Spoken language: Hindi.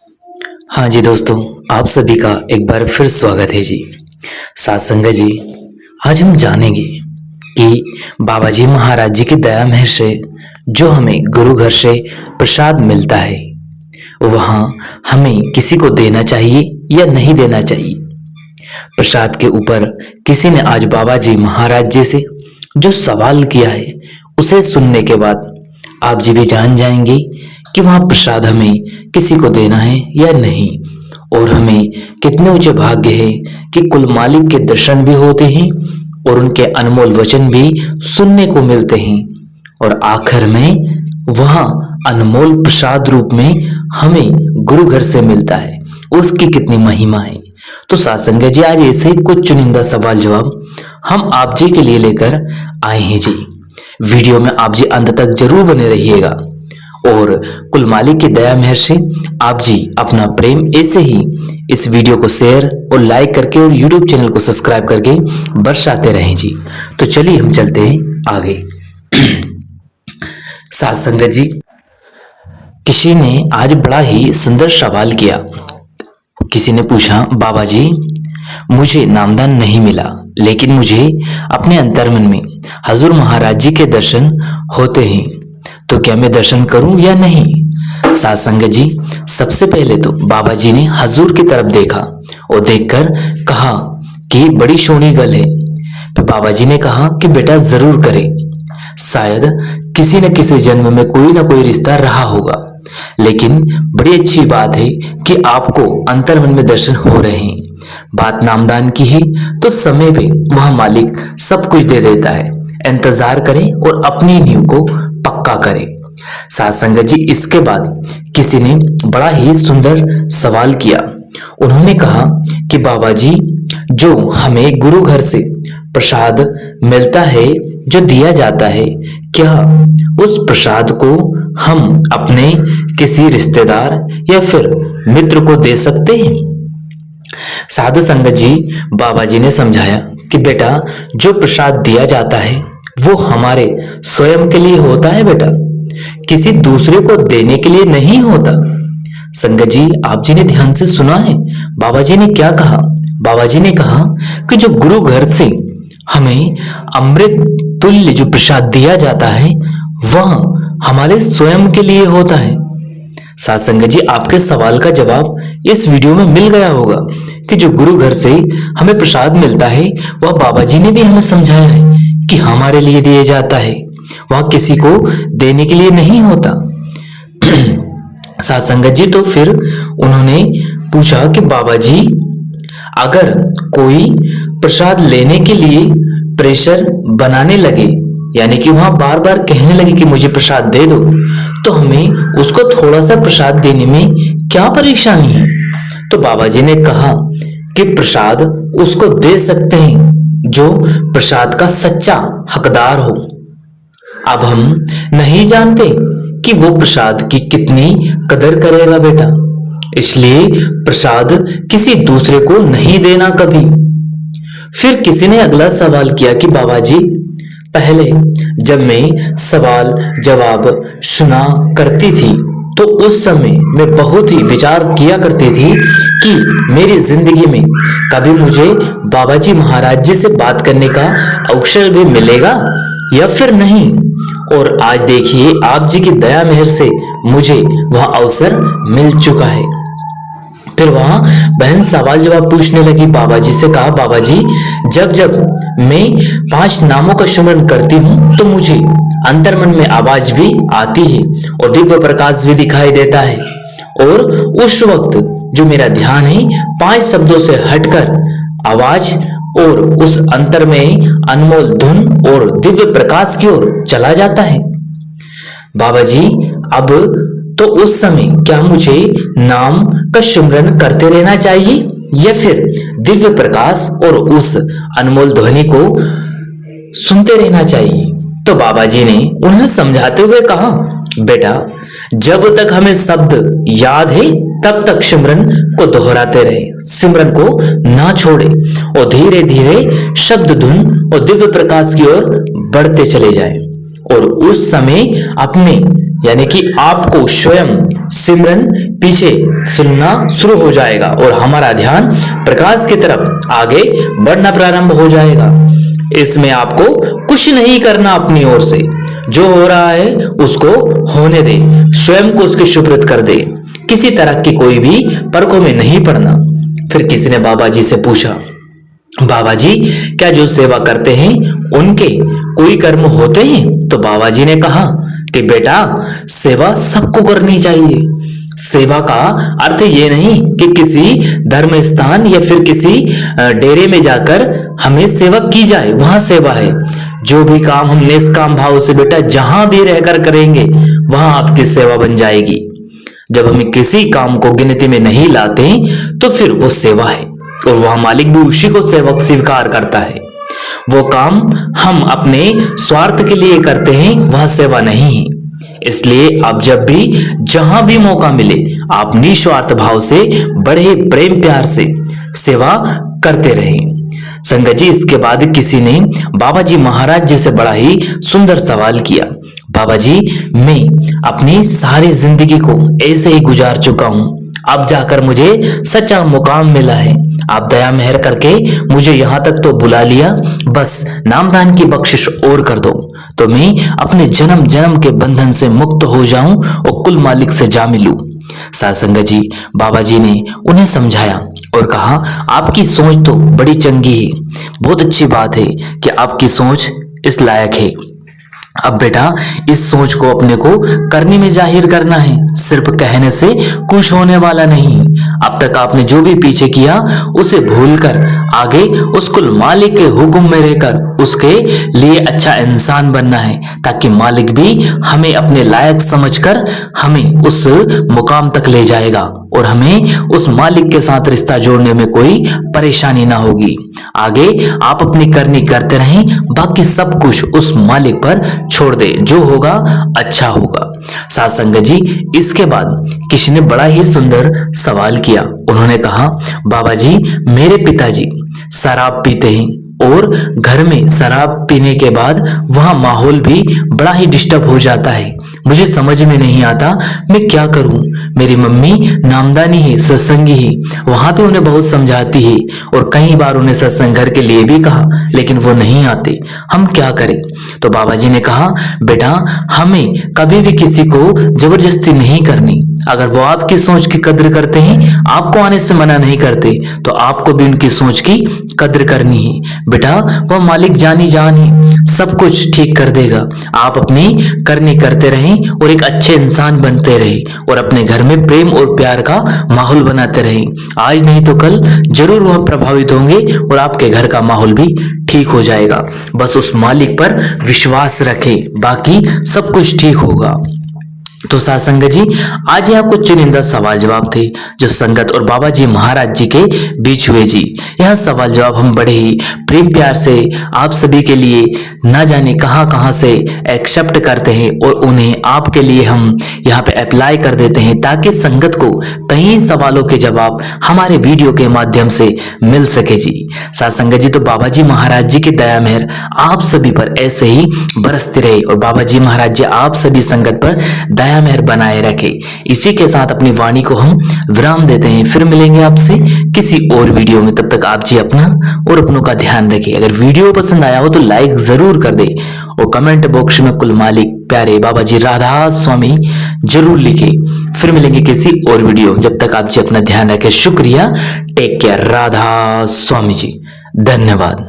हाँ जी दोस्तों, आप सभी का एक बार फिर स्वागत है जी। साथ संगत जी, आज हम जानेंगे कि बाबा जी महाराज जी की दया मेहर से जो हमें गुरु घर से प्रसाद मिलता है, वहाँ हमें किसी को देना चाहिए या नहीं देना चाहिए। प्रसाद के ऊपर किसी ने आज बाबा जी महाराज जी से जो सवाल किया है, उसे सुनने के बाद आप जी भी जान जाएंगे कि वहाँ प्रसाद हमें किसी को देना है या नहीं, और हमें कितने ऊंचे भाग्य है कि कुल मालिक के दर्शन भी होते हैं और उनके अनमोल वचन भी सुनने को मिलते हैं, और आखिर में वहाँ अनमोल प्रसाद रूप में हमें गुरु घर से मिलता है। उसकी कितनी महिमा है। तो साथ संगत जी, आज ऐसे कुछ चुनिंदा सवाल जवाब हम आप जी के लिए लेकर आए हैं जी। वीडियो में आप जी अंत तक जरूर बने रहिएगा, और कुल मालिक की दया मेहर से आप जी अपना प्रेम ऐसे ही इस वीडियो को शेयर और लाइक करके और YouTube चैनल को सब्सक्राइब करके बरसाते रहें जी। तो चलिए हम चलते हैं आगे। साथ संगत जी, किसी ने आज बड़ा ही सुंदर सवाल किया। किसी ने पूछा, बाबा जी मुझे नामदान नहीं मिला, लेकिन मुझे अपने अंतर्मन में हजूर महाराज जी के दर्शन होते हैं, तो क्या मैं दर्शन करूं या नहीं। साथ संगत जी, सबसे पहले तो बाबा जी ने हजूर की तरफ देखा और देखकर कहा कि बड़ी सोहनी गल है। फिर बाबा जी ने कहा कि बेटा जरूर करे, शायद किसी न किसी जन्म में कोई ना कोई रिश्ता रहा होगा, लेकिन बड़ी अच्छी बात है कि आपको अंतर्मन में दर्शन हो रहे हैं। बात नामदान की है तो समय पे वह मालिक सब कुछ दे देता है। इंतजार करें और अपनी नींव को पक्का करें। साथ संगत जी, इसके बाद किसी ने बड़ा ही सुंदर सवाल किया। उन्होंने कहा कि बाबा जी, जो हमें गुरु घर से प्रसाद मिलता है, जो दिया जाता है, क्या उस प्रसाद को हम अपने किसी रिश्तेदार या फिर मित्र को दे सकते हैं। साधु संगत जी, बाबा जी ने समझाया कि बेटा, जो प्रसाद दिया जाता है वो हमारे स्वयं के लिए होता है बेटा, किसी दूसरे को देने के लिए नहीं होता। संगत जी, आप जी ने ध्यान से सुना है बाबा जी ने क्या कहा। बाबा जी ने कहा कि जो गुरु घर से हमें अमृत तुल्य जो प्रसाद दिया जाता है, वह हमारे स्वयं के लिए होता है। साथ संगत जी, आपके सवाल का जवाब इस वीडियो में मिल गया होगा कि जो गुरु घर से हमें प्रसाद मिलता है, वह बाबा जी ने भी हमें समझाया है कि हमारे लिए दिया जाता है, वह किसी को देने के लिए नहीं होता। साथ संगत जी, तो फिर उन्होंने पूछा कि बाबा जी, अगर कोई प्रसाद लेने के लिए प्रेशर बनाने लगे, यानी कि वहां बार बार कहने लगे कि मुझे प्रसाद दे दो, तो हमें उसको थोड़ा सा प्रसाद देने में क्या परेशानी है। तो बाबा जी ने कहा कि प्रसाद उसको दे सकते हैं जो प्रसाद का सच्चा हकदार हो। अब हम नहीं जानते कि वो प्रसाद की कितनी कदर करेगा बेटा, इसलिए प्रसाद किसी दूसरे को नहीं देना कभी। फिर किसी ने अगला सवाल किया कि बाबा जी, पहले जब मैं सवाल जवाब सुना करती थी तो उस समय मैं बहुत ही विचार किया करती थी कि मेरी जिंदगी में कभी मुझे बाबा जी महाराज जी से बात करने का अवसर भी मिलेगा या फिर नहीं। और आज देखिए, आप जी की दया मेहर से मुझे वह अवसर मिल चुका है। फिर वहां बहन सवाल जवाब पूछने लगी। बाबा जी से कहा, बाबा जी, जब जब मैं 5 नामों का सुमरन करती हूँ तो मुझे अंतर्मन में आवाज भी आती है और दिव्य प्रकाश भी दिखाई देता है, और उस वक्त जो मेरा ध्यान है 5 शब्दों से हटकर आवाज और उस अंतर में अनमोल धुन और दिव्य प्रकाश की ओर चला जाता है। बाबा जी, अब तो उस समय क्या मुझे नाम का सुमरन करते रहना चाहिए या फिर दिव्य प्रकाश और उस अनमोल ध्वनि को सुनते रहना चाहिए। तो बाबा जी ने उन्हें समझाते हुए कहा, बेटा, जब तक हमें शब्द याद है तब तक सिमरन को दोहराते रहे, सिमरन को ना छोड़े और धीरे धीरे शब्द धुन और दिव्य प्रकाश की ओर बढ़ते चले जाएं, और उस समय अपने यानी कि आपको स्वयं सिमरन पीछे सुनना शुरू हो जाएगा और हमारा ध्यान प्रकाश की तरफ आगे बढ़ना प्रारंभ हो जाएगा। इसमें आपको कुछ नहीं करना, अपनी ओर से जो हो रहा है उसको होने दे, स्वयं को उसके सुपुर्द कर दे, किसी तरह की कोई भी परखों में नहीं पड़ना। फिर किसी ने बाबा जी से पूछा, बाबा जी क्या जो सेवा करते हैं उनके कोई कर्म होते हैं? तो बाबा जी ने कहा कि बेटा, सेवा सबको करनी चाहिए। सेवा का अर्थ ये नहीं कि किसी धर्म स्थान या फिर किसी डेरे में जाकर हमें सेवा की जाए, वहां सेवा है। जो भी काम हम निष्काम भाव से बेटा जहां भी रहकर करेंगे वहां आपकी सेवा बन जाएगी। जब हम किसी काम को गिनती में नहीं लाते तो फिर वो सेवा है और वह मालिक भी उसी को सेवक स्वीकार करता है। वो काम हम अपने स्वार्थ के लिए करते हैं, वह सेवा नहीं है। इसलिए आप जब भी जहां भी मौका मिले आप निस्वार्थ भाव से बड़े प्रेम प्यार से सेवा करते रहें। संगत जी, इसके बाद किसी ने बाबा जी महाराज जी से बड़ा ही सुंदर सवाल किया, बाबा जी मैं अपनी सारी जिंदगी को ऐसे ही गुजार चुका हूं, अब जाकर मुझे सच्चा मुकाम मिला है, आप दया मेहर करके मुझे यहां तक तो बुला लिया, बस नामदान की बख्शिश और कर दो तो मैं अपने जन्म जन्म के बंधन से मुक्त हो जाऊं और कुल मालिक से जा मिलूं। सासंग जी, बाबा जी ने उन्हें समझाया और कहा, आपकी सोच तो बड़ी चंगी है, बहुत अच्छी बात है कि आपकी सोच इस लायक है। अब बेटा इस सोच को अपने को करने में जाहिर करना है, सिर्फ कहने से कुछ होने वाला नहीं। अब तक आपने जो भी पीछे किया उसे भूलकर आगे उस कुल मालिक के हुक्म में रहकर उसके लिए अच्छा इंसान बनना है, ताकि मालिक भी हमें अपने लायक समझकर हमें उस मुकाम तक ले जाएगा और हमें उस मालिक के साथ रिश्ता जोड़ने में कोई परेशानी ना होगी। आगे आप अपनी करनी करते रहें, बाकी सब कुछ उस मालिक पर छोड़ दे, जो होगा अच्छा होगा। साथ संगत जी, इसके बाद किसी ने बड़ा ही सुंदर सवाल किया। उन्होंने कहा, बाबा जी मेरे पिताजी शराब पीते हैं और घर में शराब पीने के बाद वहां माहौल भी बड़ा ही डिस्टर्ब हो जाता है, मुझे समझ में नहीं आता मैं क्या करूं। मेरी मम्मी नामदानी है, सत्संगी है, वहां पे उन्हें बहुत समझाती है और कई बार उन्हें सत्संग घर के लिए भी कहा, लेकिन वो नहीं आते, हम क्या करें। तो बाबा जी ने कहा, बेटा हमें कभी भी किसी को जबरदस्ती नहीं करनी। अगर वो आपकी सोच की कद्र करते हैं, आपको आने से मना नहीं करते, तो आपको भी उनकी सोच की कद्र करनी है। बेटा वो मालिक जानी जान है, सब कुछ ठीक कर देगा। आप अपनी करनी करते रहें और एक अच्छे इंसान बनते रहे और अपने घर में प्रेम और प्यार का माहौल बनाते रहें। आज नहीं तो कल जरूर वह प्रभावित होंगे और आपके घर का माहौल भी ठीक हो जाएगा। बस उस मालिक पर विश्वास रखें, बाकी सब कुछ ठीक होगा। तो साथ संगत जी, आज यहाँ कुछ चुनिंदा सवाल जवाब थे जो संगत और बाबा जी महाराज जी के बीच हुए जी। यह सवाल जवाब हम बड़े ही प्रेम प्यार से आप सभी के लिए ना जाने कहां से एक्सेप्ट करते हैं और उन्हें आपके लिए हम यहाँ पे अप्लाई कर देते हैं, ताकि संगत को कई सवालों के जवाब हमारे वीडियो के माध्यम से मिल सके जी। साथ संगत जी, तो बाबा जी महाराज जी की दया मेहर आप सभी पर ऐसे ही बरसती रहे और बाबा जी महाराज जी आप सभी संगत पर दया मेहर बनाए रखे। इसी के साथ अपनी वाणी को हम विराम देते हैं, फिर मिलेंगे आपसे किसी और वीडियो में। तब तक आप जी अपना और अपनों का ध्यान रखें। अगर वीडियो पसंद आया हो तो लाइक जरूर कर दे और कमेंट बॉक्स में कुल मालिक प्यारे बाबा जी राधा स्वामी जरूर लिखे। फिर मिलेंगे किसी और वीडियो में, जब तक आप जी अपना ध्यान रखें। शुक्रिया, टेक केयर, राधा स्वामी जी, धन्यवाद।